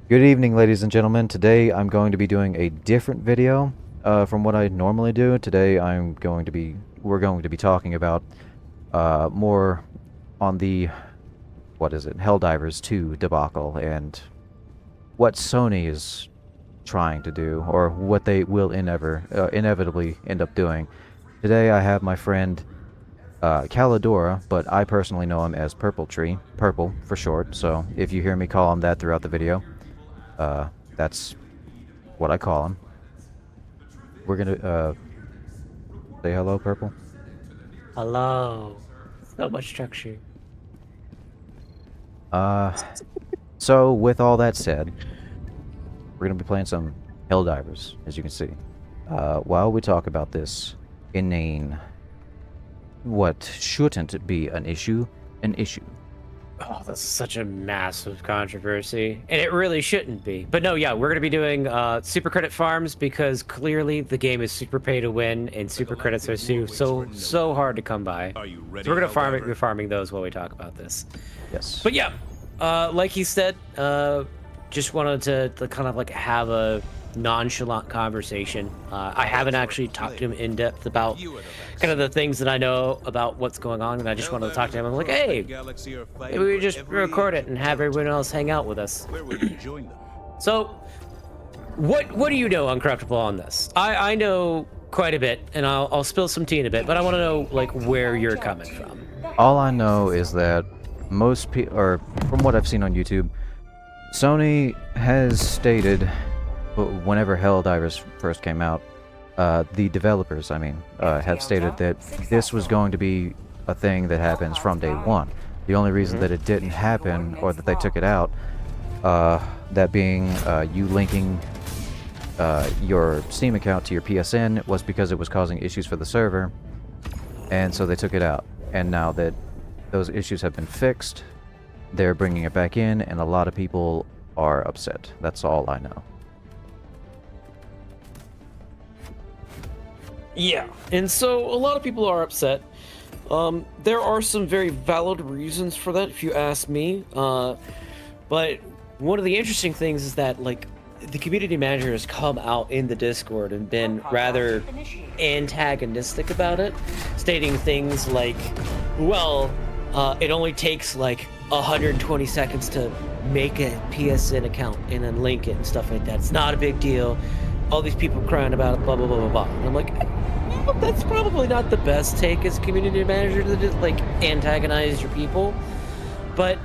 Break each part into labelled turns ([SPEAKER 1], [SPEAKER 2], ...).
[SPEAKER 1] Good evening, ladies and gentlemen. Today I'm going to be doing a different video from what I normally do. Today we're going to be talking about more on the, what is it, Helldivers 2 debacle and what Sony is trying to do, or what they will inevitably end up doing. Today I have my friend Calidora, but I personally know him as Purple Tree, Purple for short, so if you hear me call him that throughout the video, that's what I call him. We're gonna say hello, Purple.
[SPEAKER 2] Hello. So much structure.
[SPEAKER 1] Uh, so with all that said, we're gonna be playing some Helldivers, as you can see. While we talk about this inane, what shouldn't be an issue.
[SPEAKER 2] Oh, that's such a massive controversy. And it really shouldn't be. But no, yeah, we're going to be doing super credit farms because clearly the game is super pay to win and super credits are so hard to come by.
[SPEAKER 3] Are you ready,
[SPEAKER 2] So we're going to
[SPEAKER 3] Helldiver?
[SPEAKER 2] be farming those while we talk about this.
[SPEAKER 1] Yes.
[SPEAKER 2] But yeah, like he said, just wanted to kind of like have a nonchalant conversation. I haven't actually talked to him in depth about kind of the things that I know about what's going on, and I just wanted to talk to him. I'm like, hey, maybe we just record it and have everyone else hang out with us.
[SPEAKER 3] Where will you join them?
[SPEAKER 2] So, what do you know, Uncorruptible, on this? I know quite a bit, and I'll spill some tea in a bit, but I want to know like where you're coming from.
[SPEAKER 1] All I know is that most people, or from what I've seen on YouTube, Sony has stated, whenever Helldivers first came out, the developers, have stated that this was going to be a thing that happens from day one. The only reason that it didn't happen, or that they took it out, that being you linking your Steam account to your PSN, was because it was causing issues for the server, and so they took it out. And now that those issues have been fixed, they're bringing it back in, and a lot of people are upset. That's all I know.
[SPEAKER 2] Yeah, and so a lot of people are upset. There are some very valid reasons for that, if you ask me. But one of the interesting things is that, like, the community manager has come out in the Discord and been rather antagonistic about it, stating things like, well, it only takes like 120 seconds to make a PSN account and then link it and stuff like that. It's not a big deal. All these people crying about it, blah, blah, blah, blah, blah. And I'm like, well, that's probably not the best take as community manager to just, like, antagonize your people. But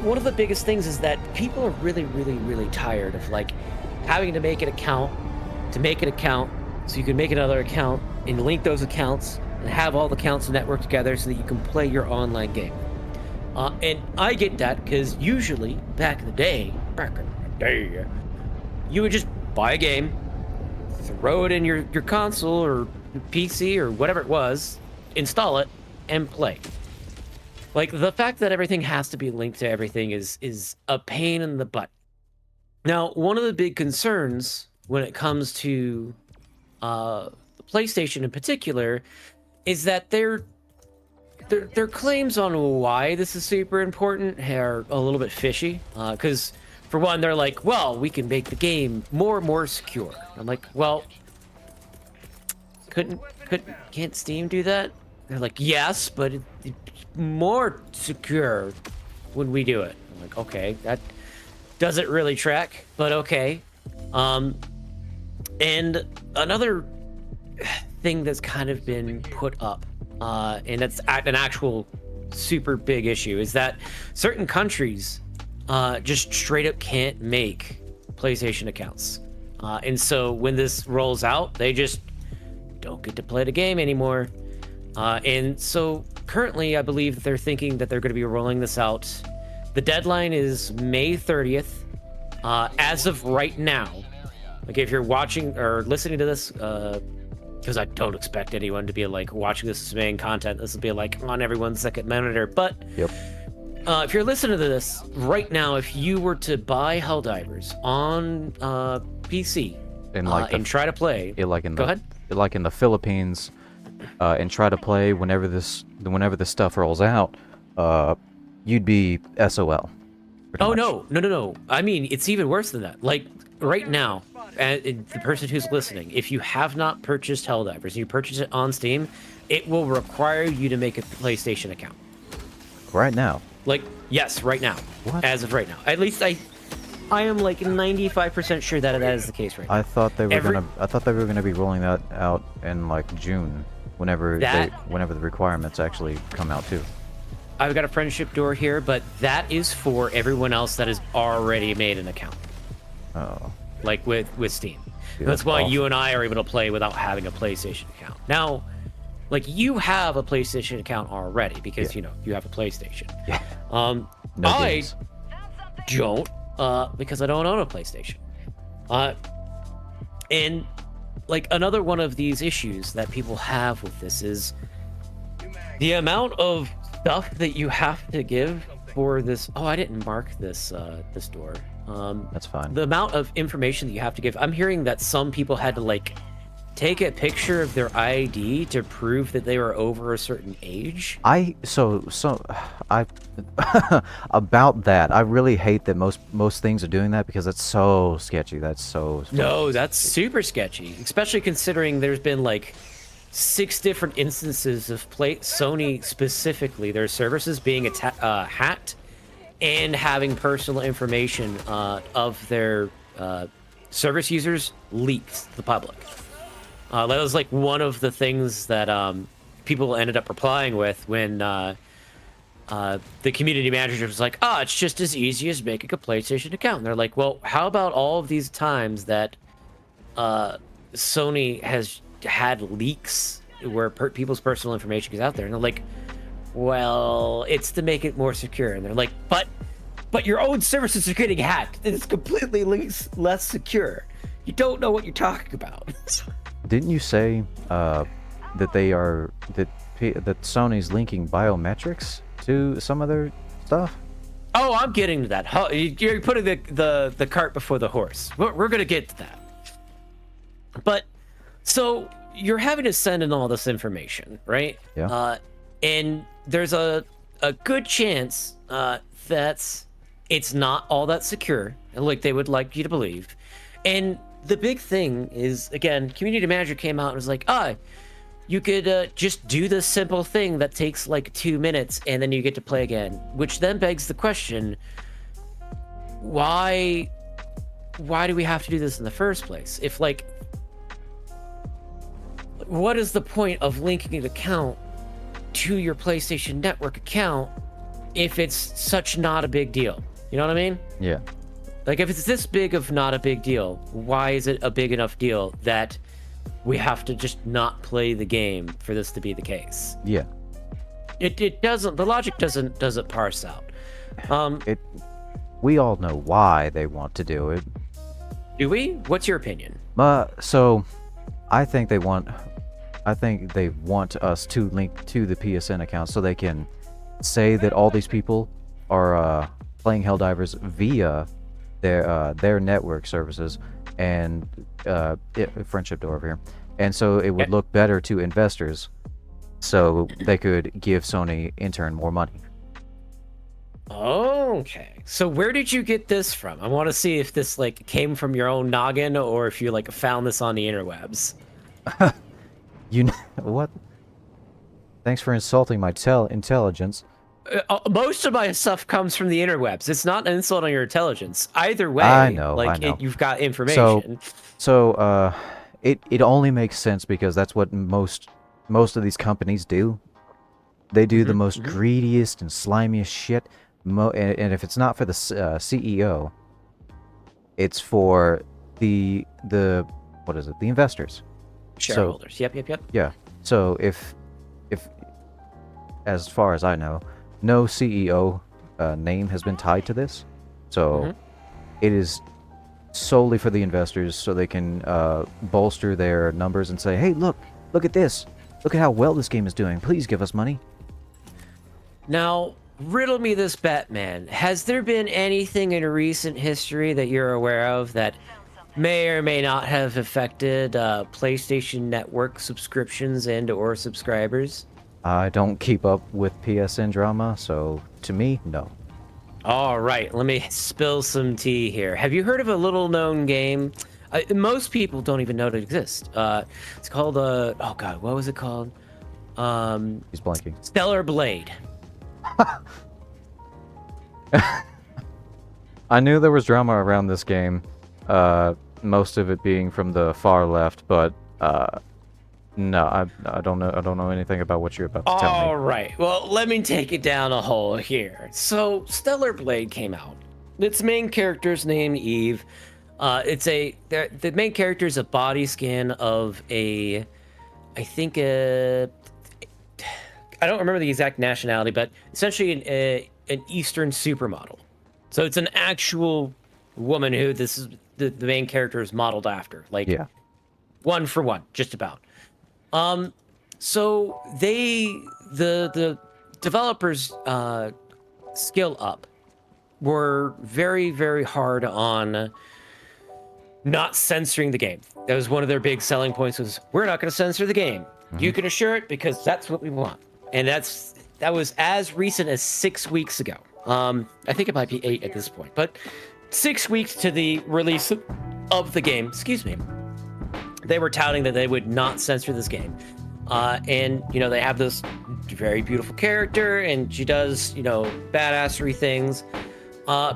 [SPEAKER 2] one of the biggest things is that people are really tired of, like, having to make an account to make an account so you can make another account and link those accounts and have all the accounts networked together so that you can play your online game. And I get that because usually, back in the day, you would just buy a game, throw it in your console or PC or whatever it was, install it, and play. Like, the fact that everything has to be linked to everything is a pain in the butt. Now, one of the big concerns when it comes to the PlayStation in particular is that their claims on why this is super important are a little bit fishy. Because for one, they're like, well, we can make the game more secure. I'm like, well, can't Steam do that? They're like, yes, but it's more secure when we do it. I'm like, okay, that doesn't really track, but okay. And another thing that's kind of been put up, and that's an actual super big issue, is that certain countries just straight up can't make PlayStation accounts. And so when this rolls out, they just don't get to play the game anymore. And so currently, I believe that they're thinking that they're going to be rolling this out. The deadline is May 30th. As of right now, like, if you're watching or listening to this, because I don't expect anyone to be like watching this as main content. This will be like on everyone's second monitor. But
[SPEAKER 1] Yep.
[SPEAKER 2] if you're listening to this right now, if you were to buy Helldivers on PC and try to play, go ahead.
[SPEAKER 1] Like in the Philippines, and try to play whenever this stuff rolls out, you'd be SOL. pretty
[SPEAKER 2] Oh
[SPEAKER 1] much.
[SPEAKER 2] no. I mean, it's even worse than that. Like right now, and the person who's listening, if you have not purchased Helldivers and you purchase it on Steam, it will require you to make a PlayStation account.
[SPEAKER 1] Right now.
[SPEAKER 2] Like, yes, right now.
[SPEAKER 1] What?
[SPEAKER 2] As of right now. At least I am like 95% sure that that is the case right now.
[SPEAKER 1] I thought they were gonna be rolling that out in like June, whenever whenever the requirements actually come out too.
[SPEAKER 2] I've got a friendship door here, but that is for everyone else that has already made an account.
[SPEAKER 1] Oh.
[SPEAKER 2] Like with Steam.
[SPEAKER 1] Dude,
[SPEAKER 2] that's why
[SPEAKER 1] awful.
[SPEAKER 2] you and I are able to play without having a PlayStation account. Now, like you have a PlayStation account already because you know you have a PlayStation.
[SPEAKER 1] Yeah.
[SPEAKER 2] No I games. Don't because I don't own a PlayStation. And like another one of these issues that people have with this is the amount of stuff that you have to give for this. Oh, I didn't mark this this door.
[SPEAKER 1] That's fine.
[SPEAKER 2] The amount of information that you have to give. I'm hearing that some people had to like take a picture of their ID to prove that they were over a certain age.
[SPEAKER 1] I about that. I really hate that most things are doing that because that's so sketchy. That's so
[SPEAKER 2] No, that's super sketchy, especially considering there's been like 6 different instances of Sony specifically their services being hacked and having personal information of their service users leaked to the public. That was like one of the things that people ended up replying with when the community manager was like, "Oh, it's just as easy as making a PlayStation account." And they're like, "Well, how about all of these times that Sony has had leaks where people's personal information gets out there?" And they're like, "Well, it's to make it more secure." And they're like, "But your own services are getting hacked. It's completely less secure. You don't know what you're talking about."
[SPEAKER 1] Didn't you say that that Sony's linking biometrics to some of their stuff?
[SPEAKER 2] Oh, I'm getting to that. You're putting the cart before the horse. We're gonna get to that. But so you're having to send in all this information, right?
[SPEAKER 1] Yeah.
[SPEAKER 2] And there's a good chance that it's not all that secure, like they would like you to believe. And the big thing is, again, community manager came out and was like, you could just do this simple thing that takes like 2 minutes and then you get to play again. Which then begs the question, why do we have to do this in the first place? If like, what is the point of linking an account to your PlayStation Network account if it's such not a big deal? You know what I mean?
[SPEAKER 1] Yeah.
[SPEAKER 2] Like, if it's this big of not a big deal, why is it a big enough deal that we have to just not play the game for this to be the case?
[SPEAKER 1] Yeah.
[SPEAKER 2] It doesn't. The logic doesn't parse out.
[SPEAKER 1] We all know why they want to do it.
[SPEAKER 2] Do we? What's your opinion?
[SPEAKER 1] So, I think they want us to link to the PSN account so they can say that all these people are playing Helldivers via their network services and friendship door over here, and so it would look better to investors, so they could give Sony in turn more money.
[SPEAKER 2] Okay, so where did you get this from? I want to see if this like came from your own noggin or if you like found this on the interwebs.
[SPEAKER 1] You know what? Thanks for insulting my intelligence.
[SPEAKER 2] Most of my stuff comes from the interwebs. It's not an insult on your intelligence. Either way,
[SPEAKER 1] I know.
[SPEAKER 2] you've got information.
[SPEAKER 1] So it only makes sense because that's what most of these companies do. They do the most greediest and slimiest shit. And if it's not for the CEO, it's for the what is it? The investors,
[SPEAKER 2] shareholders.
[SPEAKER 1] So,
[SPEAKER 2] Yep.
[SPEAKER 1] Yeah. So if as far as I know, no CEO name has been tied to this, so it is solely for the investors, so they can bolster their numbers and say, "Hey, look at this! Look at how well this game is doing. Please give us money."
[SPEAKER 2] Now, riddle me this, Batman. Has there been anything in recent history that you're aware of that may or may not have affected PlayStation Network subscriptions and/or subscribers?
[SPEAKER 1] I don't keep up with PSN drama, so to me, no.
[SPEAKER 2] All right, let me spill some tea here. Have you heard of a little-known game? Most people don't even know it exists. It's called oh god, what was it called?
[SPEAKER 1] He's blanking.
[SPEAKER 2] Stellar Blade.
[SPEAKER 1] I knew there was drama around this game, most of it being from the far left, but no, I don't know. I don't know anything about what you're about to tell me.
[SPEAKER 2] All right. Well, let me take it down a hole here. So, Stellar Blade came out. Its main character's named Eve. The main character is a body scan of I think I don't remember the exact nationality, but essentially an Eastern supermodel. So it's an actual woman who this is the main character is modeled after, like one for one, just about. So the developers skill up were very, very hard on not censoring the game. That was one of their big selling points was, we're not going to censor the game. Mm-hmm. You can assure it because that's what we want. And that was as recent as 6 weeks ago. I think it might be 8 at this point, but 6 weeks to the release of the game, excuse me, they were touting that they would not censor this game. And, they have this very beautiful character and she does, badassery things.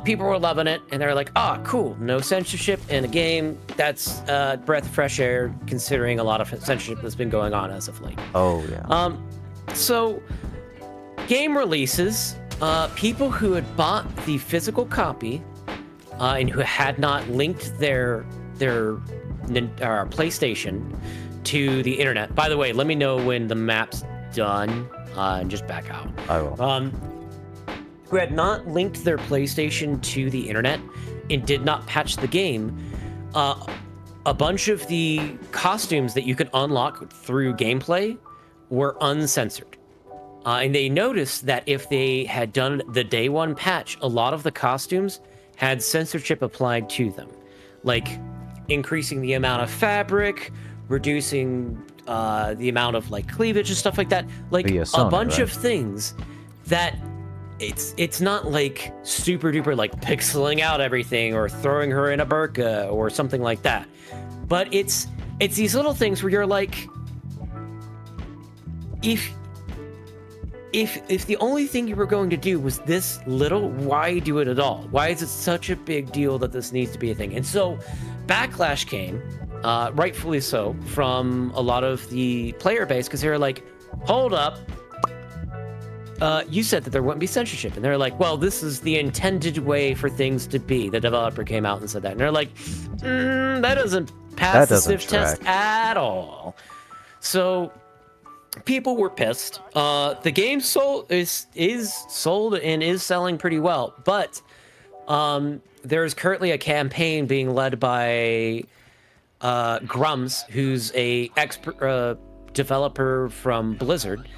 [SPEAKER 2] People were loving it and they're like, cool. No censorship in a game. That's a breath of fresh air considering a lot of censorship that's been going on as of late.
[SPEAKER 1] Oh, yeah.
[SPEAKER 2] So game releases, people who had bought the physical copy and who had not linked their PlayStation to the internet. By the way, let me know when the map's done and just back out.
[SPEAKER 1] I will.
[SPEAKER 2] Who had not linked their PlayStation to the internet and did not patch the game, a bunch of the costumes that you could unlock through gameplay were uncensored. And they noticed that if they had done the day one patch, a lot of the costumes had censorship applied to them, like increasing the amount of fabric, reducing the amount of like cleavage and stuff like that, like
[SPEAKER 1] Sony,
[SPEAKER 2] a bunch
[SPEAKER 1] right?
[SPEAKER 2] of things that it's not like super duper like pixeling out everything or throwing her in a burqa or something like that, but it's these little things where you're like, if the only thing you were going to do was this little, why do it at all? Why is it such a big deal that this needs to be a thing? And so backlash came, rightfully so, from a lot of the player base because they were like, hold up, you said that there wouldn't be censorship. And they're like, well, this is the intended way for things to be. The developer came out and said that. And they're like, that doesn't pass the SIF test at all. So people were pissed. The game is sold and is selling pretty well, but there's currently a campaign being led by Grums, who's a developer from Blizzard,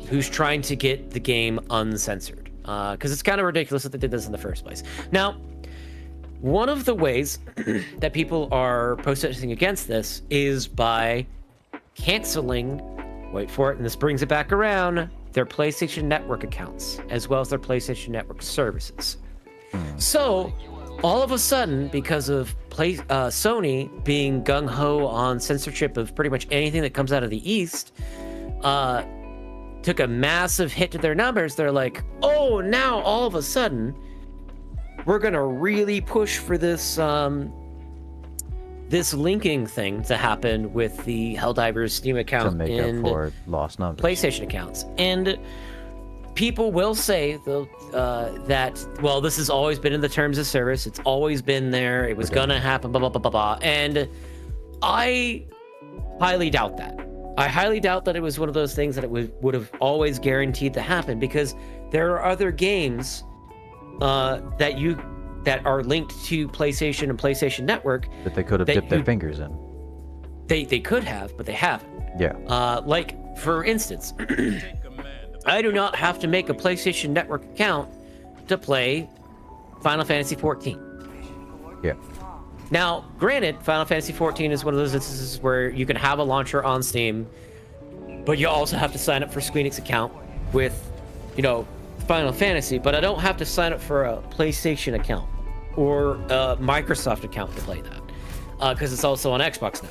[SPEAKER 2] who's trying to get the game uncensored, because it's kind of ridiculous that they did this in the first place. Now, one of the ways that people are protesting against this is by canceling, wait for it, and this brings it back around, their PlayStation Network accounts, as well as their PlayStation Network services. So, all of a sudden, because of Sony being gung-ho on censorship of pretty much anything that comes out of the East, took a massive hit to their numbers. They're like, oh, now all of a sudden, we're going to really push for this this linking thing to happen with the Helldivers Steam account
[SPEAKER 1] to make
[SPEAKER 2] and
[SPEAKER 1] up for lost numbers.
[SPEAKER 2] PlayStation accounts. And people will say that, well, this has always been in the terms of service. It's always been there. It was going to happen, blah, blah, blah, blah, blah. And I highly doubt that. I highly doubt that it was one of those things that it would have always guaranteed to happen, because there are other games that are linked to PlayStation and PlayStation Network
[SPEAKER 1] that they could have dipped their fingers in.
[SPEAKER 2] They could have, but they haven't.
[SPEAKER 1] Yeah.
[SPEAKER 2] Like, for instance, I do not have to make a PlayStation Network account to play Final Fantasy XIV.
[SPEAKER 1] Yeah.
[SPEAKER 2] Now, granted, Final Fantasy XIV is one of those instances where you can have a launcher on Steam, but you also have to sign up for Squeenix account with, Final Fantasy, but I don't have to sign up for a PlayStation account or a Microsoft account to play that, because it's also on Xbox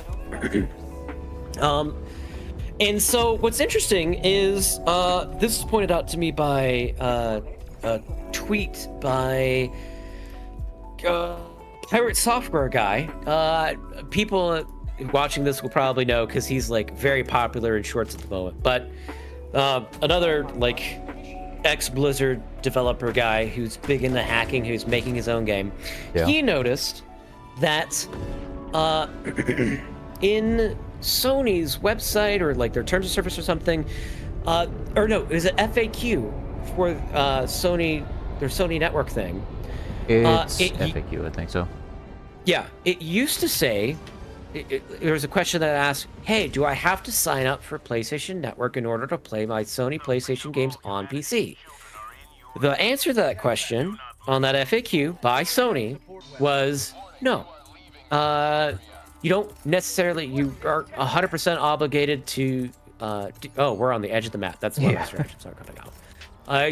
[SPEAKER 2] now. And so what's interesting is this was pointed out to me by a tweet by Pirate Software guy. People watching this will probably know because he's like very popular in shorts at the moment. But another like ex-Blizzard developer guy who's big into hacking, who's making his own game, he noticed that in Sony's website or like their terms of service or something, or no, it was an FAQ for Sony, their Sony network thing.
[SPEAKER 1] It's FAQ, I think so.
[SPEAKER 2] Yeah, it used to say, there was a question that asked, hey, do I have to sign up for PlayStation Network in order to play my Sony PlayStation games on PC? The answer to that question on that FAQ by Sony was no. You don't necessarily, you are 100% obligated to, oh, we're on the edge of the map. That's why my distractions are coming out.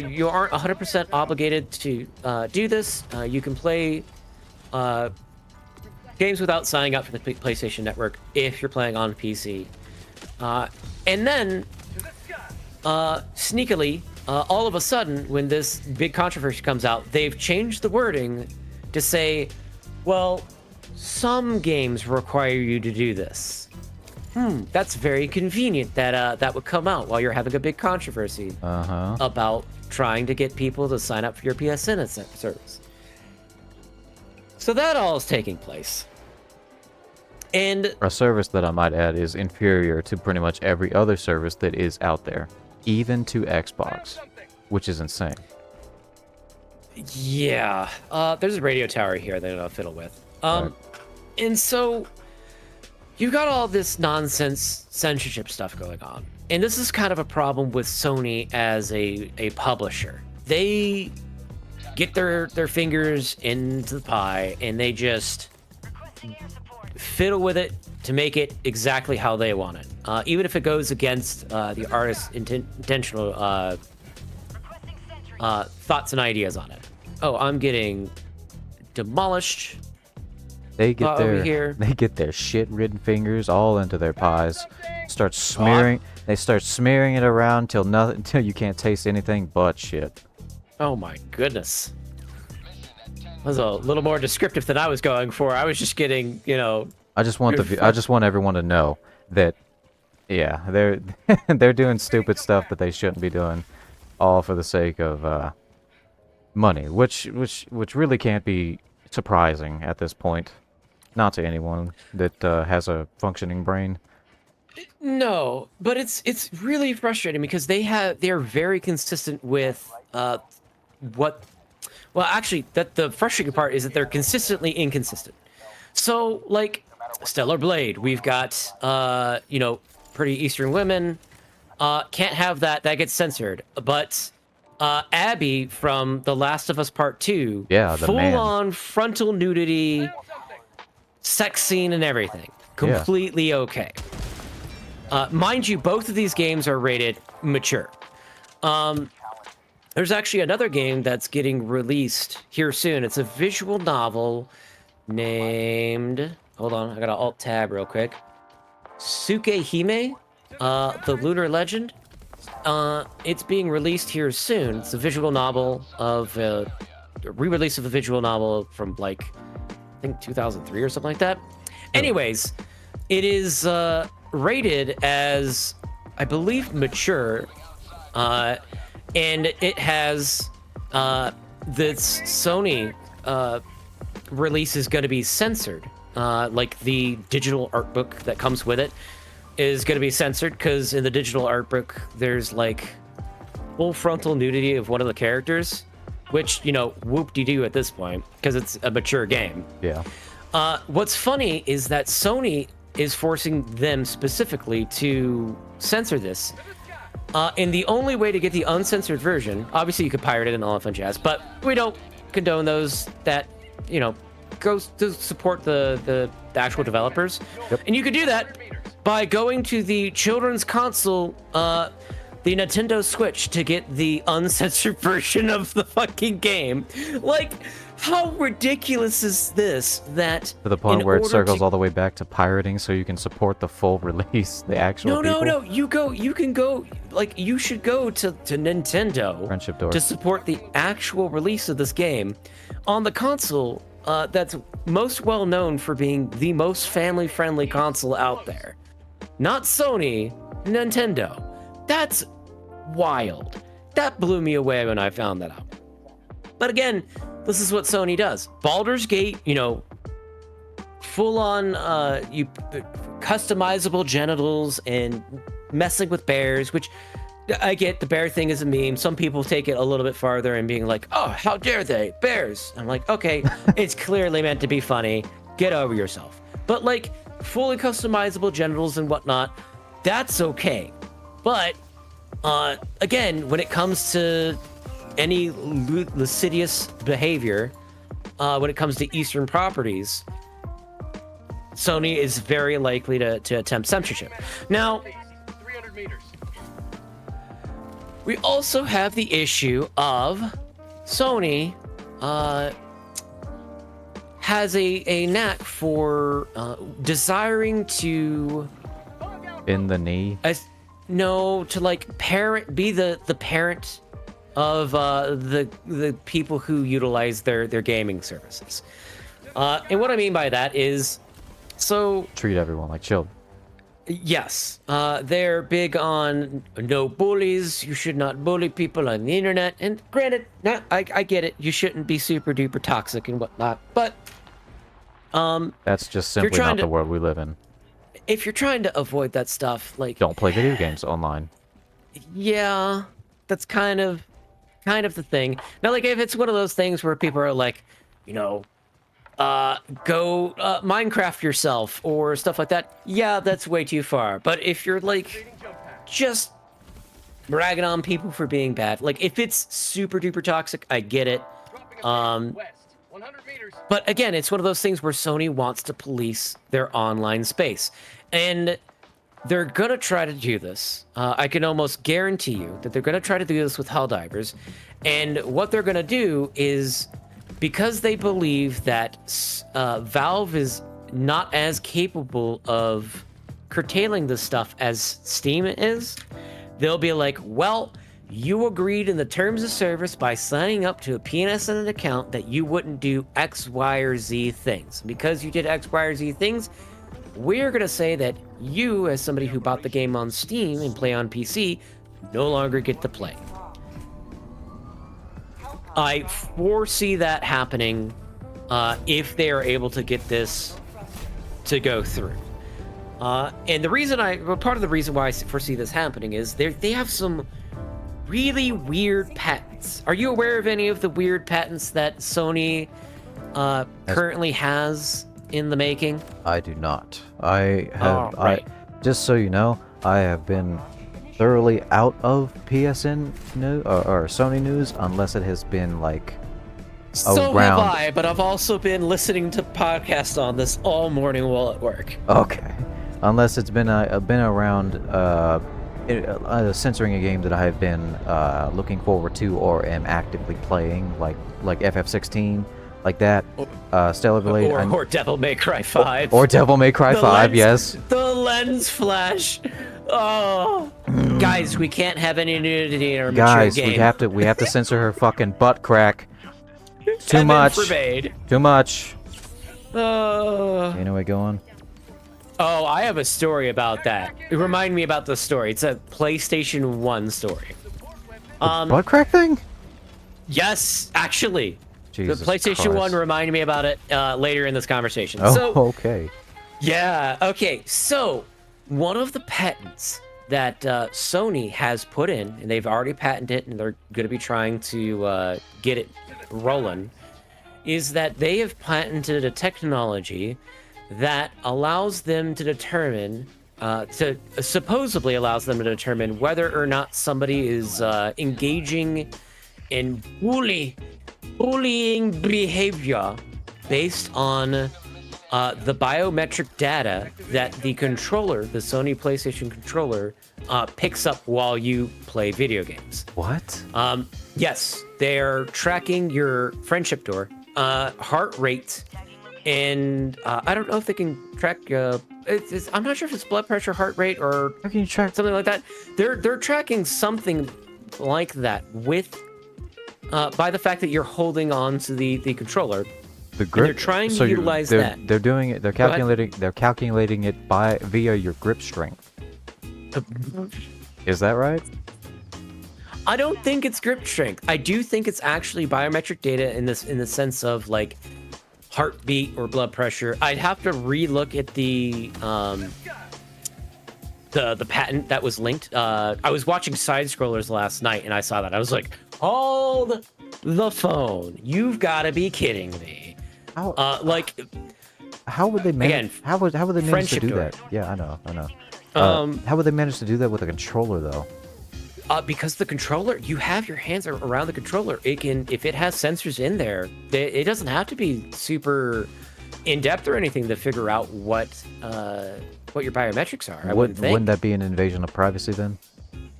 [SPEAKER 2] You aren't 100% obligated to do this. You can play games without signing up for the PlayStation Network if you're playing on PC. And then, sneakily, all of a sudden, when this big controversy comes out, they've changed the wording to say, well, some games require you to do this. That's very convenient that that would come out while you're having a big controversy about trying to get people to sign up for your PSN service. So that all is taking place. And
[SPEAKER 1] a service that I might add is inferior to pretty much every other service that is out there, even to Xbox, which is insane.
[SPEAKER 2] Yeah, there's a radio tower here that I'll fiddle with.
[SPEAKER 1] Right.
[SPEAKER 2] And so you've got all this nonsense censorship stuff going on. And this is kind of a problem with Sony as a publisher. They get their fingers into the pie and they just fiddle with it to make it exactly how they want it. Even if it goes against the artist's intentional thoughts and ideas on it. Oh, I'm getting demolished.
[SPEAKER 1] They get
[SPEAKER 2] here.
[SPEAKER 1] They get their shit-ridden fingers all into their pies. Start smearing. They start smearing it around till you can't taste anything but shit.
[SPEAKER 2] Oh my goodness. That was a little more descriptive than I was going for. I was just getting, you know.
[SPEAKER 1] I just want everyone to know that, yeah, they're they're doing stupid stuff that they shouldn't be doing, all for the sake of money, which really can't be surprising at this point. Not to anyone that has a functioning brain.
[SPEAKER 2] No, but it's really frustrating because they're very consistent with what. Well, actually, the frustrating part is that they're consistently inconsistent. So, like Stellar Blade, we've got you know, pretty Eastern women. Can't have that. That gets censored. But Abby from The Last of Us Part 2, full-on frontal nudity, sex scene and everything. Completely okay. Mind you, both of these games are rated mature. There's actually another game that's getting released here soon. It's a visual novel named... Hold on, I gotta alt-tab real quick. Tsukehime, The Lunar Legend. It's being released here soon. It's a visual novel of... a re-release of a visual novel from, like, I think 2003 or something like that. Anyways, it is rated as, I believe, mature. And it has this Sony release is going to be censored. Like the digital art book that comes with it is going to be censored because in the digital art book there's like full frontal nudity of one of the characters, which, you know, whoop-de-doo at this point because it's a mature game.
[SPEAKER 1] Yeah.
[SPEAKER 2] What's funny is that Sony is forcing them specifically to censor this. And the only way to get the uncensored version, obviously you could pirate it and all that fun jazz, but we don't condone those that, you know, goes to support the actual developers.
[SPEAKER 1] Yep.
[SPEAKER 2] And you could do that by going to the children's console the Nintendo Switch to get the uncensored version of the fucking game. Like, how ridiculous is this? That
[SPEAKER 1] To the point
[SPEAKER 2] in
[SPEAKER 1] where it
[SPEAKER 2] order
[SPEAKER 1] circles
[SPEAKER 2] to-
[SPEAKER 1] all the way back to pirating, so you can support the full release, the actual
[SPEAKER 2] No,
[SPEAKER 1] people.
[SPEAKER 2] no, no. You can go. Like, you should go to Nintendo
[SPEAKER 1] Friendship door.
[SPEAKER 2] to support the actual release of this game on the console. That's most well known for being the most family-friendly console out there. Not Sony, Nintendo. That's wild. That blew me away when I found that out. But again, this is what Sony does. Baldur's Gate, you know, full on customizable genitals and messing with bears, which I get. The bear thing is a meme. Some people take it a little bit farther and being like, oh, how dare they, bears. I'm like, okay, it's clearly meant to be funny. Get over yourself. But like fully customizable genitals and whatnot, that's okay. But again, when it comes to any lascivious behavior, when it comes to Eastern properties, Sony is very likely to attempt censorship. Now,
[SPEAKER 3] 300 meters.
[SPEAKER 2] we also have the issue of Sony has a knack for desiring to
[SPEAKER 1] In the knee.
[SPEAKER 2] to like be the parent of the people who utilize their gaming services. And what I mean by that is, so
[SPEAKER 1] Treat everyone like children.
[SPEAKER 2] yes, they're big on no bullies. You should not bully people on the internet. And granted, I get it. You shouldn't be super duper toxic and whatnot. But
[SPEAKER 1] That's just simply not the world we live in.
[SPEAKER 2] if you're trying to avoid that stuff, like,
[SPEAKER 1] Don't play video games online.
[SPEAKER 2] yeah, that's kind of the thing. Now, like, if it's one of those things where people are like, you know, go Minecraft yourself or stuff like that, yeah, that's way too far. But if you're like just bragging on people for being bad, like if it's super duper toxic, I get it.
[SPEAKER 3] West, 100 meters.
[SPEAKER 2] But again, it's one of those things where Sony wants to police their online space. And they're going to try to do this. I can almost guarantee you that they're going to try to do this with Helldivers. And what they're going to do is, because they believe that Valve is not as capable of curtailing this stuff as Steam is, they'll be like, well, you agreed in the terms of service by signing up to a PNSN account that you wouldn't do X, Y, or Z things. Because you did X, Y, or Z things, we're going to say that you, as somebody who bought the game on Steam and play on PC, no longer get to play. I foresee that happening if they are able to get this to go through. And the reason part of the reason why I foresee this happening is they have some really weird patents. Are you aware of any of the weird patents that Sony currently has in the making?
[SPEAKER 1] I do not. I have.
[SPEAKER 2] Oh, right.
[SPEAKER 1] Just so you know, I have been thoroughly out of PSN news or Sony news, unless it has been like
[SPEAKER 2] So
[SPEAKER 1] around.
[SPEAKER 2] have I, but I've also been listening to podcasts on this all morning while at work.
[SPEAKER 1] Okay, unless it's been around censoring a game that I have been looking forward to or am actively playing, like FF16, like that. Stellar Blade
[SPEAKER 2] Or Devil May Cry 5.
[SPEAKER 1] or Devil May Cry
[SPEAKER 2] The
[SPEAKER 1] 5.
[SPEAKER 2] lens-
[SPEAKER 1] Yes.
[SPEAKER 2] The lens flash. Oh, guys, we can't have any nudity in our mature
[SPEAKER 1] Guys,
[SPEAKER 2] game.
[SPEAKER 1] we have to censor her fucking butt crack. Too
[SPEAKER 2] Heaven
[SPEAKER 1] much.
[SPEAKER 2] forbade.
[SPEAKER 1] Too much.
[SPEAKER 2] Uh,
[SPEAKER 1] Anyway, go on.
[SPEAKER 2] oh, I have a story about that. Remind me about the story. It's a PlayStation 1 story.
[SPEAKER 1] Butt crack thing?
[SPEAKER 2] Yes, actually.
[SPEAKER 1] Jesus
[SPEAKER 2] the PlayStation
[SPEAKER 1] Christ.
[SPEAKER 2] 1 reminded me about it later in this conversation.
[SPEAKER 1] Oh,
[SPEAKER 2] So,
[SPEAKER 1] okay.
[SPEAKER 2] yeah, okay. So, one of the patents that Sony has put in, and they've already patented it, and they're going to be trying to get it rolling, is that they have patented a technology that allows them to determine, supposedly allows them to determine whether or not somebody is engaging in bullying behavior based on the biometric data that the controller, the Sony PlayStation controller, picks up while you play video games.
[SPEAKER 1] What?
[SPEAKER 2] Yes, they're tracking your friendship door, heart rate, and I don't know if they can track. I'm not sure if it's blood pressure, heart rate, or
[SPEAKER 1] How can you track?
[SPEAKER 2] something like that. They're tracking something like that with by the fact that you're holding on to the controller.
[SPEAKER 1] The grip.
[SPEAKER 2] they're trying to
[SPEAKER 1] so
[SPEAKER 2] utilize
[SPEAKER 1] they're,
[SPEAKER 2] that.
[SPEAKER 1] They're doing it. They're
[SPEAKER 2] Go ahead.
[SPEAKER 1] calculating. They're calculating it via your grip strength. Is that right?
[SPEAKER 2] I don't think it's grip strength. I do think it's actually biometric data in the sense of like heartbeat or blood pressure. I'd have to relook at the patent that was linked. I was watching side scrollers last night and I saw that. I was like, hold the phone. You've got to be kidding me.
[SPEAKER 1] How,
[SPEAKER 2] Like
[SPEAKER 1] how would they manage?
[SPEAKER 2] again,
[SPEAKER 1] How would they manage to
[SPEAKER 2] friendship
[SPEAKER 1] do
[SPEAKER 2] door.
[SPEAKER 1] that? Yeah, I know.
[SPEAKER 2] Um,
[SPEAKER 1] How would they manage to do that with a controller though?
[SPEAKER 2] because the controller, you have your hands around the controller. It can, if it has sensors in there, it doesn't have to be super in depth or anything to figure out what your biometrics are. I wouldn't think.
[SPEAKER 1] Wouldn't that be an invasion of privacy then?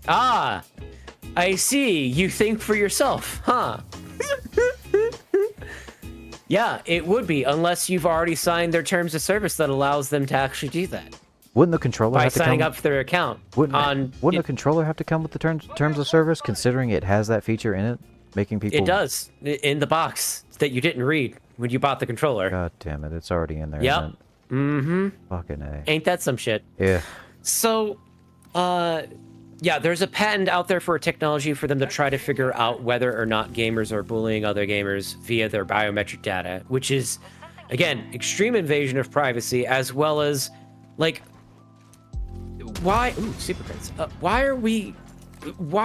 [SPEAKER 2] Ah, I see. You think for yourself, huh? Yeah, it would be, unless you've already signed their terms of service that allows them to actually do that
[SPEAKER 1] Wouldn't the controller
[SPEAKER 2] by
[SPEAKER 1] have to
[SPEAKER 2] signing
[SPEAKER 1] come?
[SPEAKER 2] up for their account.
[SPEAKER 1] Wouldn't the controller have to come with the terms of service, considering it has that feature in it, making people?
[SPEAKER 2] It does in the box that you didn't read when you bought the controller.
[SPEAKER 1] God damn it! It's already in there.
[SPEAKER 2] Yep.
[SPEAKER 1] Isn't it?
[SPEAKER 2] Mm-hmm.
[SPEAKER 1] Fucking A.
[SPEAKER 2] Ain't that some shit?
[SPEAKER 1] Yeah.
[SPEAKER 2] So, yeah, there's a patent out there for a technology for them to try to figure out whether or not gamers are bullying other gamers via their biometric data, which is, again, extreme invasion of privacy, as well as, like, why? Ooh, super prints. Why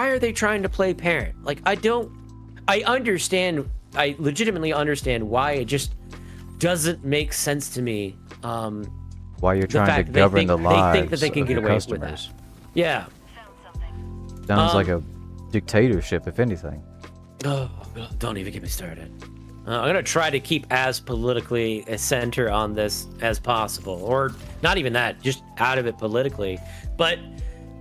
[SPEAKER 2] are they trying to play parent? Like, I understand. I legitimately understand why. It just doesn't make sense to me.
[SPEAKER 1] Why you're
[SPEAKER 2] The
[SPEAKER 1] trying to
[SPEAKER 2] fact that
[SPEAKER 1] govern the
[SPEAKER 2] they
[SPEAKER 1] lives
[SPEAKER 2] think that they can
[SPEAKER 1] of
[SPEAKER 2] get
[SPEAKER 1] your
[SPEAKER 2] away with
[SPEAKER 1] customers.
[SPEAKER 2] that. Yeah.
[SPEAKER 1] Sounds like a dictatorship, if anything.
[SPEAKER 2] Oh, God, don't even get me started. I'm gonna try to keep as politically a center on this as possible, or not even that, just out of it politically. But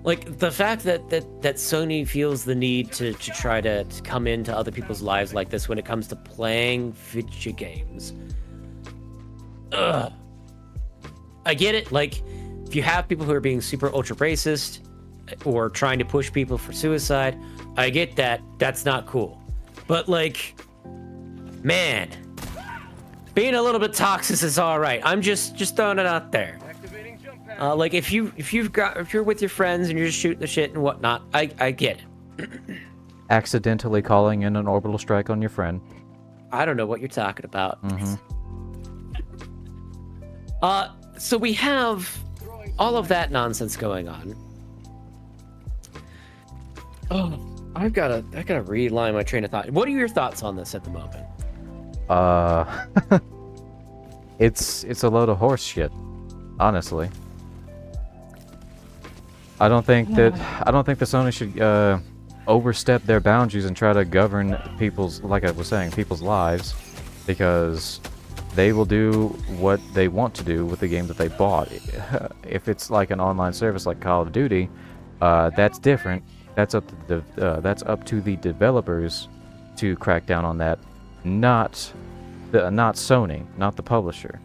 [SPEAKER 2] like the fact that Sony feels the need to try to come into other people's lives like this when it comes to playing video games. Ugh. I get it. Like, if you have people who are being super ultra racist or trying to push people for suicide, I get that. That's not cool. But like, man, being a little bit toxic is all right. I'm just throwing it out there.
[SPEAKER 3] Activating jump pad.
[SPEAKER 2] Like if you're with your friends and you're just shooting the shit and whatnot, I get it.
[SPEAKER 1] Accidentally calling in an orbital strike on your friend.
[SPEAKER 2] I don't know what you're talking about.
[SPEAKER 1] Mm-hmm.
[SPEAKER 2] So we have all of that nonsense going on. Oh, I gotta realign my train of thought. What are your thoughts on this at the moment?
[SPEAKER 1] It's a load of horse shit, honestly. I don't think the Sony should overstep their boundaries and try to govern people's, like I was saying, people's lives, because they will do what they want to do with the game that they bought. If it's like an online service like Call of Duty, that's different. That's up to the developers to crack down on that, not Sony, not the publisher.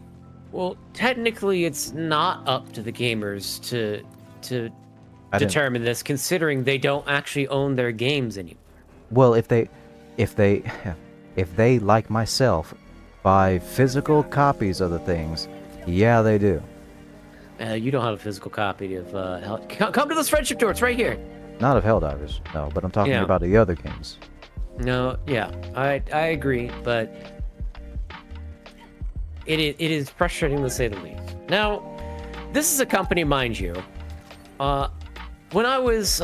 [SPEAKER 2] Well, technically, it's not up to the gamers to
[SPEAKER 1] I didn't-
[SPEAKER 2] determine this, considering they don't actually own their games anymore.
[SPEAKER 1] Well, if they like myself buy physical copies of the things, yeah, they do.
[SPEAKER 2] You don't have a physical copy of come to this friendship door. It's right here.
[SPEAKER 1] Not of Helldivers, no, but I'm talking
[SPEAKER 2] Yeah.
[SPEAKER 1] about the other games.
[SPEAKER 2] No, yeah, I agree, but it is frustrating to say the least. Now, this is a company, mind you. When I was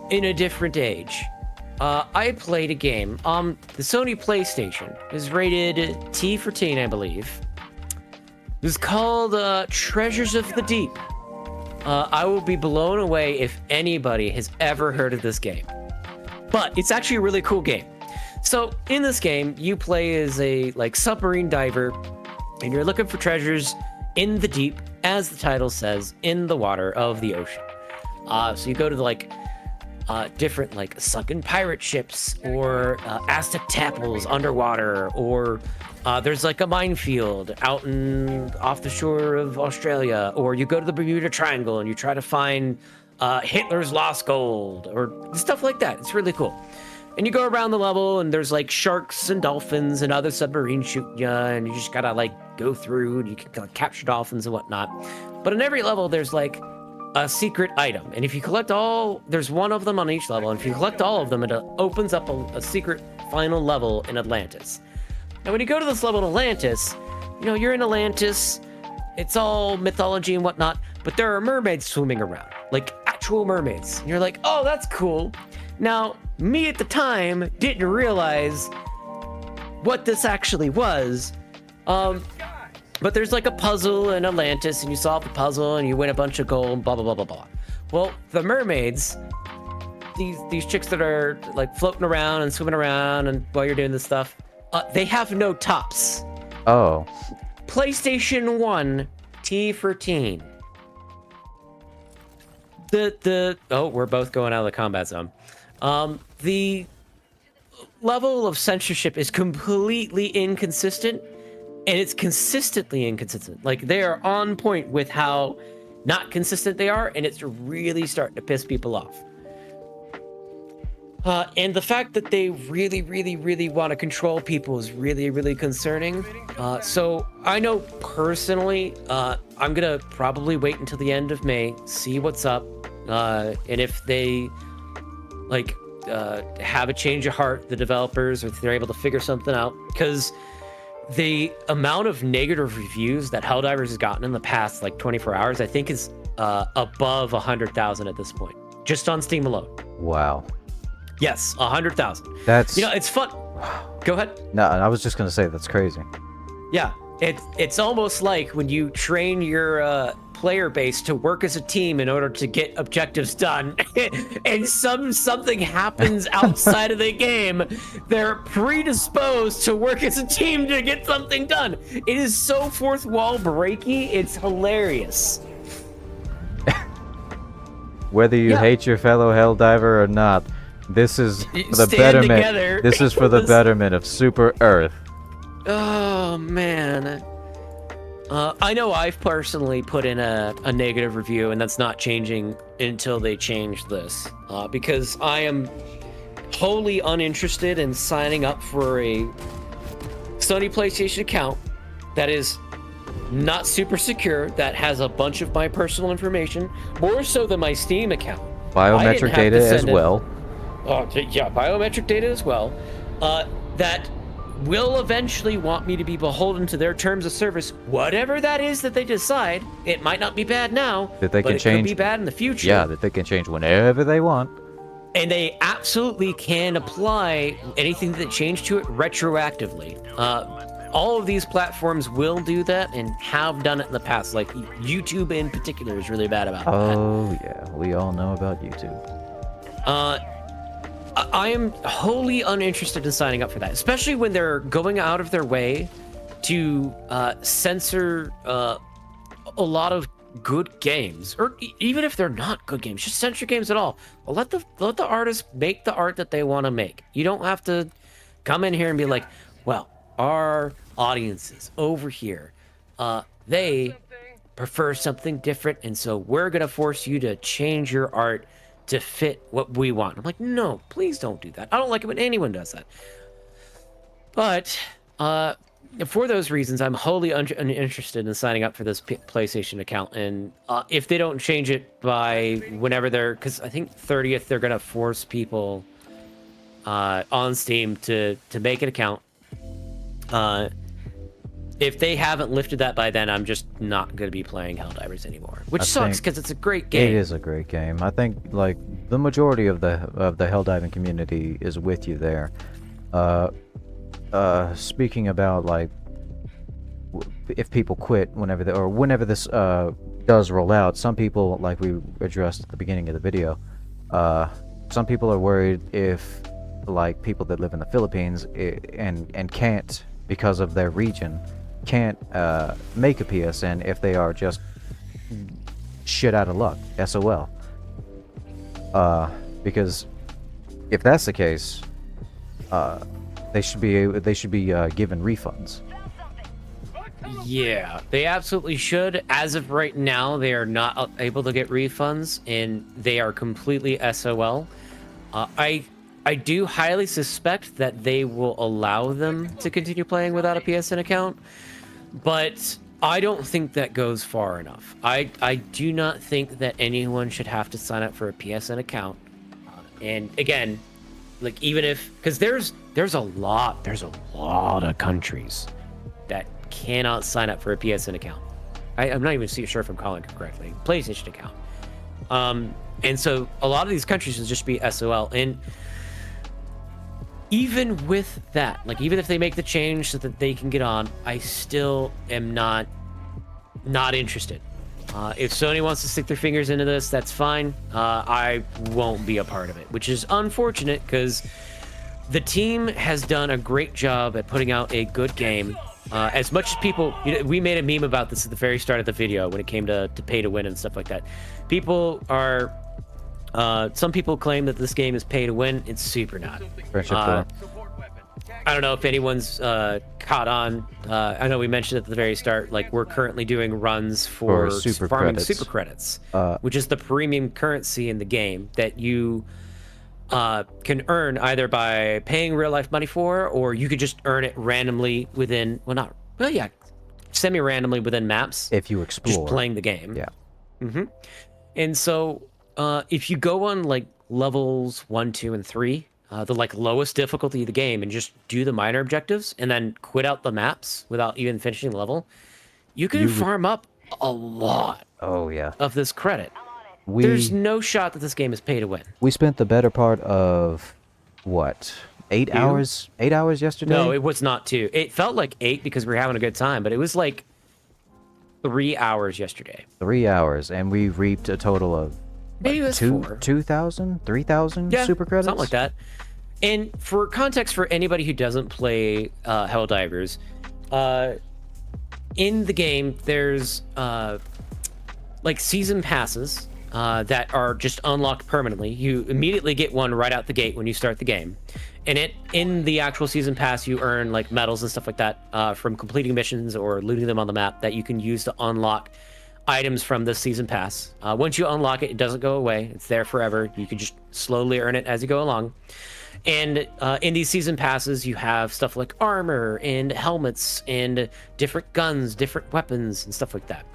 [SPEAKER 2] in a different age, I played a game. The Sony PlayStation is rated T for teen, I believe. It was called Treasures of the Deep. I will be blown away if anybody has ever heard of this game. But it's actually a really cool game. So in this game, you play as a submarine diver, and you're looking for treasures in the deep, as the title says, in the water of the ocean. So you go to the, like, different, like, sunken pirate ships, or Aztec temples underwater, or there's like a minefield out off the shore of Australia, or you go to the Bermuda Triangle and you try to find Hitler's lost gold, or stuff like that. It's really cool. And you go around the level, and there's like sharks and dolphins and other submarines shooting you, and you just gotta like go through, and you can capture dolphins and whatnot. But in every level, there's like a secret item, and if you collect all, there's one of them on each level, and if you collect all of them, it opens up a secret final level in Atlantis. Now, when you go to this level in Atlantis, you know, you're in Atlantis, it's all mythology and whatnot, but there are mermaids swimming around, like actual mermaids. And you're like, oh, that's cool. Now, me at the time didn't realize what this actually was. But there's like a puzzle in Atlantis, and you solve the puzzle, and you win a bunch of gold, blah, blah, blah, blah, blah. Well, the mermaids, these chicks that are like floating around and swimming around, and while you're doing this stuff, they have no tops.
[SPEAKER 1] Oh.
[SPEAKER 2] PlayStation 1, T for teen. Oh, we're both going out of the combat zone. The level of censorship is completely inconsistent, and it's consistently inconsistent. Like, they are on point with how not consistent they are, and it's really starting to piss people off. And the fact that they really, really, really want to control people is really, really concerning. So I know personally, I'm gonna probably wait until the end of May, see what's up, and if they like have a change of heart, the developers, or if they're able to figure something out, because the amount of negative reviews that Helldivers has gotten in the past like 24 hours, I think is above 100,000 at this point, just on Steam alone.
[SPEAKER 1] Wow.
[SPEAKER 2] Yes, 100,000.
[SPEAKER 1] That's...
[SPEAKER 2] You know, it's fun. Go ahead.
[SPEAKER 1] No, I was just gonna say that's crazy.
[SPEAKER 2] Yeah, it's almost like when you train your player base to work as a team in order to get objectives done, and something happens outside of the game, they're predisposed to work as a team to get something done. It is so fourth wall breaky, it's hilarious.
[SPEAKER 1] Whether you hate your fellow Helldiver or not, this is for the betterment.
[SPEAKER 2] Together.
[SPEAKER 1] This is for the betterment of Super Earth.
[SPEAKER 2] Oh man. I know I've personally put in a negative review, and that's not changing until they change this, because I am wholly uninterested in signing up for a Sony PlayStation account that is not super secure, that has a bunch of my personal information, more so than my Steam account.
[SPEAKER 1] Biometric data as well.
[SPEAKER 2] Oh, yeah, biometric data as well. That will eventually want me to be beholden to their terms of service, whatever that is that they decide. It might not be bad now,
[SPEAKER 1] that they
[SPEAKER 2] but
[SPEAKER 1] can
[SPEAKER 2] it
[SPEAKER 1] change.
[SPEAKER 2] Could be bad in the future.
[SPEAKER 1] Yeah, that they can change whenever they want.
[SPEAKER 2] And they absolutely can apply anything that changed to it retroactively. All of these platforms will do that and have done it in the past. Like YouTube in particular is really bad about that.
[SPEAKER 1] Oh yeah, we all know about YouTube.
[SPEAKER 2] I am wholly uninterested in signing up for that, especially when they're going out of their way to censor a lot of good games, or even if they're not good games, just censor games at all. Well, let the artists make the art that they want to make. You don't have to come in here and be like, well, our audiences over here, they prefer something different, and so we're gonna force you to change your art to fit what we want. I'm like, no, please don't do that. I don't like it when anyone does that. But for those reasons, I'm wholly uninterested in signing up for this PlayStation account. And if they don't change it by whenever because I think 30th, they're gonna force people on Steam to make an account. If they haven't lifted that by then, I'm just not going to be playing Helldivers anymore, which sucks because it's a great game.
[SPEAKER 1] It is a great game. I think like the majority of the Helldiving community is with you there. Speaking about like if people quit whenever this does roll out, some people, like we addressed at the beginning of the video, some people are worried if like people that live in the Philippines and can't, because of their region, can't make a PSN if they are just shit out of luck. SOL. Because if that's the case, they should be given refunds.
[SPEAKER 2] Yeah, they absolutely should. As of right now, they are not able to get refunds, and they are completely SOL. I do highly suspect that they will allow them to continue playing without a PSN account, but I don't think that goes far enough. I do not think that anyone should have to sign up for a PSN account. And again, like even if, because there's a lot of countries that cannot sign up for a PSN account. I'm not even sure if I'm calling it correctly. PlayStation account. And so a lot of these countries will just be SOL. And even with that, like even if they make the change so that they can get on, I still am not interested. If Sony wants to stick their fingers into this, that's fine. I won't be a part of it, which is unfortunate because the team has done a great job at putting out a good game. As much as people, we made a meme about this at the very start of the video when it came to pay to win and stuff like that. People are, some people claim that this game is pay to win. It's super not. I don't know if anyone's caught on. I know we mentioned at the very start, like we're currently doing runs for farming super credits, which is the premium currency in the game that you can earn either by paying real life money for, or you could just earn it randomly within, semi-randomly within maps.
[SPEAKER 1] If you explore.
[SPEAKER 2] Just playing the game.
[SPEAKER 1] Yeah.
[SPEAKER 2] Mm-hmm. And so if you go on like levels 1, 2, and 3, the like lowest difficulty of the game, and just do the minor objectives and then quit out the maps without even finishing the level, you can farm up a lot of this credit. There's no shot that this game is pay to win.
[SPEAKER 1] We spent the better part of what, 8 hours? 8 hours yesterday?
[SPEAKER 2] No, it was not 2. It felt like 8 because we were having a good time, but it was like 3 hours yesterday.
[SPEAKER 1] 3 hours, and we reaped a total of
[SPEAKER 2] maybe
[SPEAKER 1] like 2,000, 3,000 super credits?
[SPEAKER 2] Something like that. And for context for anybody who doesn't play Helldivers, in the game there's like season passes that are just unlocked permanently. You immediately get one right out the gate when you start the game. And in the actual season pass, you earn like medals and stuff like that from completing missions or looting them on the map that you can use to unlock items from the season pass. Once you unlock it, it doesn't go away. It's there forever. You can just slowly earn it as you go along. And in these season passes, you have stuff like armor and helmets and different guns, different weapons, and stuff like that.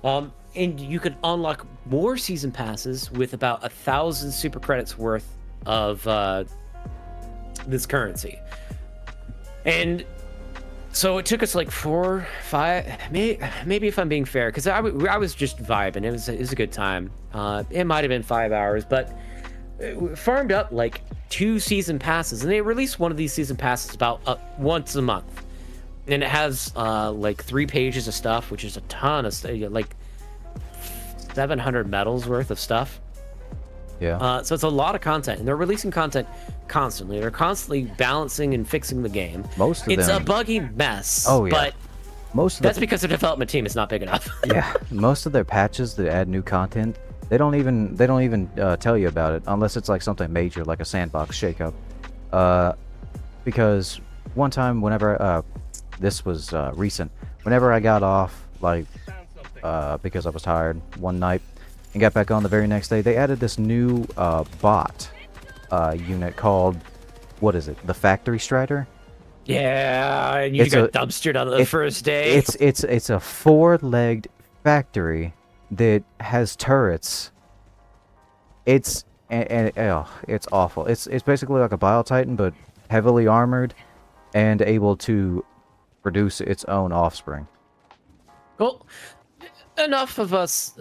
[SPEAKER 2] And you could unlock more season passes with about 1,000 super credits worth of this currency. And so it took us like 4, 5, maybe if I'm being fair, because I was just vibing. It was a good time. It might have been 5 hours, but we farmed up like 2 season passes, and they release one of these season passes about once a month. And it has like 3 pages of stuff, which is a ton of stuff, like 700 medals worth of stuff.
[SPEAKER 1] Yeah.
[SPEAKER 2] So it's a lot of content, and they're releasing content constantly. They're constantly balancing and fixing the game. It's a buggy mess.
[SPEAKER 1] Oh yeah.
[SPEAKER 2] But
[SPEAKER 1] that's
[SPEAKER 2] because their development team is not big enough.
[SPEAKER 1] Yeah. Most of their patches that add new content, they don't even tell you about it unless it's like something major, like a sandbox shakeup. Because one time, whenever this was recent, whenever I got off, like because I was tired one night and got back on the very next day, they added this new bot unit called, what is it, the Factory Strider?
[SPEAKER 2] Yeah, and you got dumpstered on the first day.
[SPEAKER 1] It's a 4-legged factory that has turrets. It's awful. It's basically like a Biotitan, but heavily armored and able to produce its own offspring.
[SPEAKER 2] Cool. Enough of us,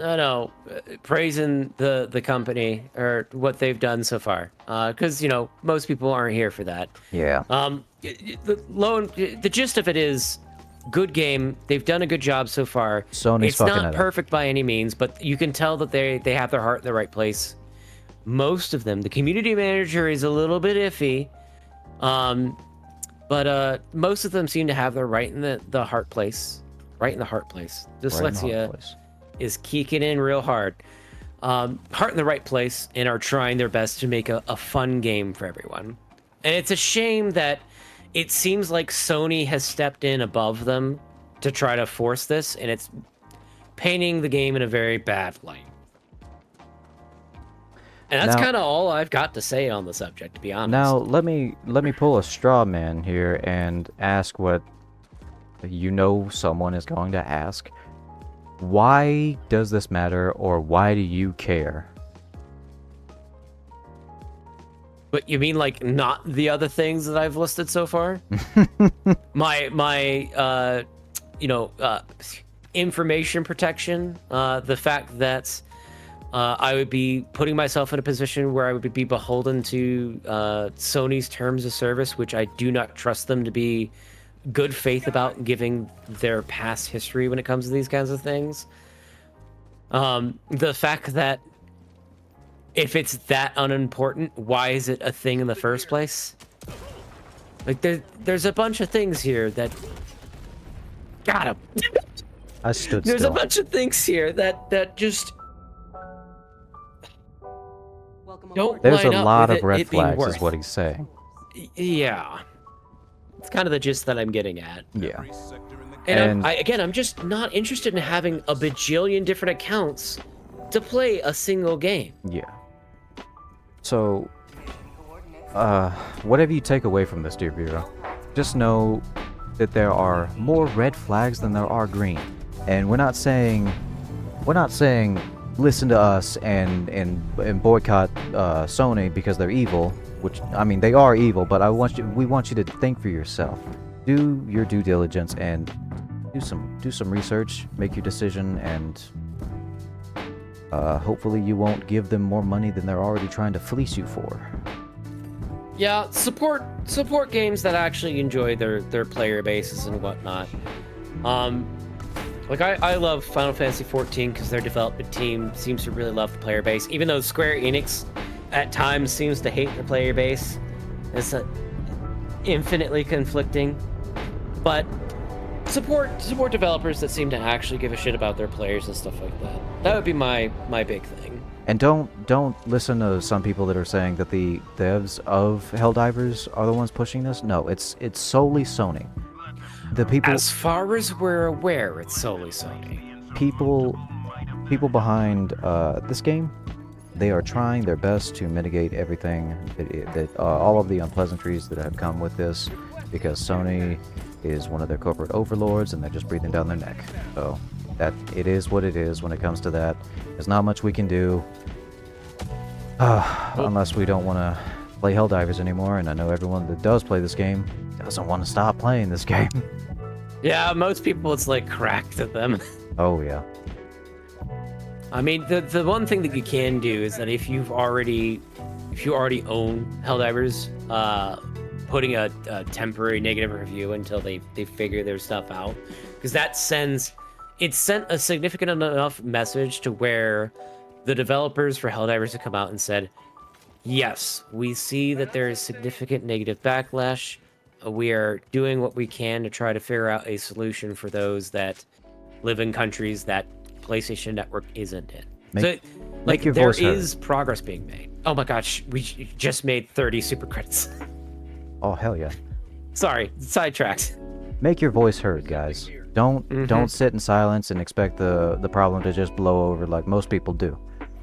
[SPEAKER 2] praising the company or what they've done so far, because most people aren't here for that.
[SPEAKER 1] Yeah.
[SPEAKER 2] The gist of it is, good game. They've done a good job so far.
[SPEAKER 1] Sony's fucking it up.
[SPEAKER 2] It's not perfect by any means, but you can tell that they have their heart in the right place. Most of them. The community manager is a little bit iffy. But most of them seem to have their right in the heart place. Right in the heart place.
[SPEAKER 1] Right in the
[SPEAKER 2] Dyslexia
[SPEAKER 1] hard place.
[SPEAKER 2] is kicking in real hard. Heart in the right place, and are trying their best to make a fun game for everyone. And it's a shame that it seems like Sony has stepped in above them to try to force this, and it's painting the game in a very bad light. And that's
[SPEAKER 1] Now-
[SPEAKER 2] kind of all I've got to say on the subject, to be honest.
[SPEAKER 1] Now let me pull a straw man here and ask what someone is going to ask. Why does this matter, or why do you care?
[SPEAKER 2] But you mean like not the other things that I've listed so far? my information protection, the fact that I would be putting myself in a position where I would be beholden to Sony's terms of service, which I do not trust them to be good faith about giving their past history when it comes to these kinds of things. The fact that if it's that unimportant, why is it a thing in the first place? Like there's a bunch of things here that got him.
[SPEAKER 1] I stood
[SPEAKER 2] There's
[SPEAKER 1] still.
[SPEAKER 2] a bunch of things here that just don't
[SPEAKER 1] There's a
[SPEAKER 2] line up
[SPEAKER 1] lot
[SPEAKER 2] with
[SPEAKER 1] of red
[SPEAKER 2] it being
[SPEAKER 1] flags, is
[SPEAKER 2] worth.
[SPEAKER 1] what he's saying.
[SPEAKER 2] Yeah, it's kind of the gist that I'm getting at.
[SPEAKER 1] Yeah.
[SPEAKER 2] And I'm just not interested in having a bajillion different accounts to play a single game.
[SPEAKER 1] Yeah. So, whatever you take away from this, dear viewer, just know that there are more red flags than there are green. And we're not saying listen to us and boycott Sony because they're evil, which, I mean, they are evil, but we want you to think for yourself. Do your due diligence and do some research, make your decision, and hopefully you won't give them more money than they're already trying to fleece you for.
[SPEAKER 2] Yeah, support games that actually enjoy their player bases and whatnot. Like I love Final Fantasy XIV because their development team seems to really love the player base, even though Square Enix at times seems to hate the player base. It's infinitely conflicting, but support developers that seem to actually give a shit about their players and stuff like that. That would be my big thing.
[SPEAKER 1] And don't listen to some people that are saying that the devs of Helldivers are the ones pushing this. No, it's solely Sony. The people
[SPEAKER 2] As far as we're aware, it's solely Sony.
[SPEAKER 1] people behind this game, they are trying their best to mitigate everything that all of the unpleasantries that have come with this, because Sony is one of their corporate overlords and they're just breathing down their neck. So that it is what it is when it comes to that. There's not much we can do unless we don't want to play Helldivers anymore, and I know everyone that does play this game doesn't want to stop playing this game.
[SPEAKER 2] Yeah, most people it's like crack to them.
[SPEAKER 1] Oh yeah.
[SPEAKER 2] I mean, the one thing that you can do is that if you already own Helldivers, putting a temporary negative review until they figure their stuff out, because that sent a significant enough message to where the developers for Helldivers have come out and said, yes, we see that there is significant negative backlash. We are doing what we can to try to figure out a solution for those that live in countries that PlayStation Network isn't in.
[SPEAKER 1] Make your
[SPEAKER 2] there
[SPEAKER 1] voice heard.
[SPEAKER 2] is progress being made. Oh my gosh, we just made 30 super credits.
[SPEAKER 1] Oh hell yeah.
[SPEAKER 2] Sorry, sidetracked.
[SPEAKER 1] Make your voice heard, guys. Don't sit in silence and expect the problem to just blow over like most people do.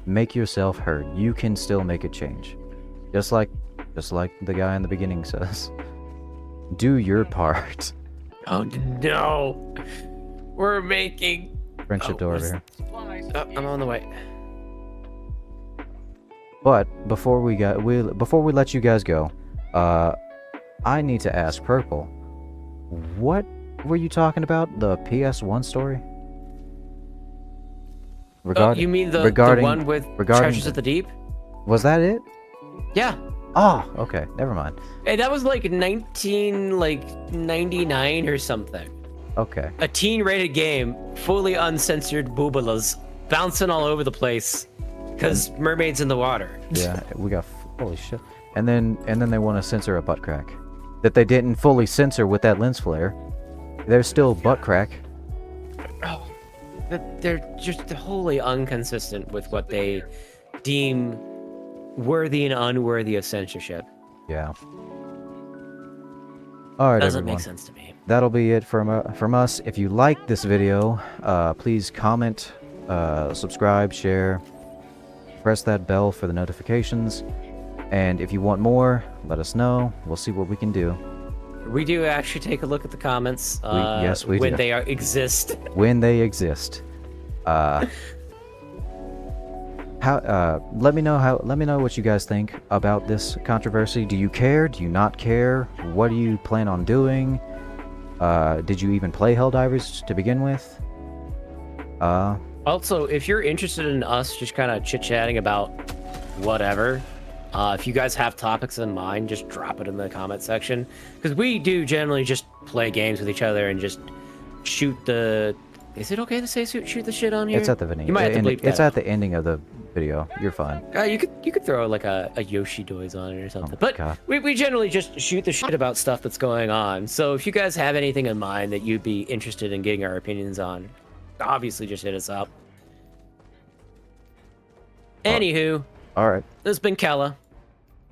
[SPEAKER 1] Make yourself heard. You can still make a change. Just like the guy in the beginning says. Do your part.
[SPEAKER 2] Oh no. We're making
[SPEAKER 1] Friendship door over here.
[SPEAKER 2] I'm on the way.
[SPEAKER 1] But before we let you guys go, I need to ask Purple, what were you talking about? The PS1 story?
[SPEAKER 2] You mean the one with Treasures of the Deep?
[SPEAKER 1] Was that it?
[SPEAKER 2] Yeah.
[SPEAKER 1] Oh, okay. Never mind.
[SPEAKER 2] Hey, that was like 1999 or something.
[SPEAKER 1] Okay.
[SPEAKER 2] A teen-rated game, fully uncensored boobalas, bouncing all over the place, because mermaids in the water.
[SPEAKER 1] Yeah, we got holy shit. And then they want to censor a butt crack. that they didn't fully censor with that lens flare. There's still butt crack.
[SPEAKER 2] Oh, they're just wholly inconsistent with what they deem worthy and unworthy of censorship.
[SPEAKER 1] Yeah. All right,
[SPEAKER 2] Doesn't
[SPEAKER 1] everyone.
[SPEAKER 2] make sense to me.
[SPEAKER 1] That'll be it from us. If you like this video, please comment, subscribe, share, press that bell for the notifications, and if you want more, let us know. We'll see what we can do.
[SPEAKER 2] We do actually take a look at the comments.
[SPEAKER 1] Yes, we
[SPEAKER 2] when
[SPEAKER 1] do.
[SPEAKER 2] they exist.
[SPEAKER 1] When they exist. Let me know what you guys think about this controversy. Do you care? Do you not care? What do you plan on doing? Did you even play Helldivers to begin with?
[SPEAKER 2] Also, if you're interested in us just kind of chit-chatting about whatever, if you guys have topics in mind, just drop it in the comment section. Because we do generally just play games with each other and just shoot the... Is it okay to say shoot the shit on here?
[SPEAKER 1] It's at the beginning.
[SPEAKER 2] You might have to bleep
[SPEAKER 1] It's
[SPEAKER 2] that
[SPEAKER 1] at the ending of the video. You're fine.
[SPEAKER 2] you could throw like a Yoshi Toys on it or something. But
[SPEAKER 1] God.
[SPEAKER 2] we generally just shoot the shit about stuff that's going on. So if you guys have anything in mind that you'd be interested in getting our opinions on, obviously just hit us up. Anywho,
[SPEAKER 1] All right.
[SPEAKER 2] this has been Kella.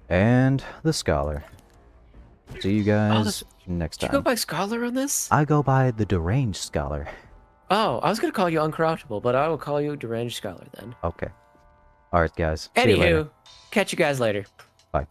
[SPEAKER 1] And the Scholar. See you guys next
[SPEAKER 2] Did
[SPEAKER 1] time.
[SPEAKER 2] you go by Scholar on this?
[SPEAKER 1] I go by the Deranged Scholar.
[SPEAKER 2] Oh, I was gonna call you Uncorruptible, but I will call you Deranged Scholar then.
[SPEAKER 1] Okay. All right, guys. See you later.
[SPEAKER 2] Anywho, catch you guys later.
[SPEAKER 1] Bye.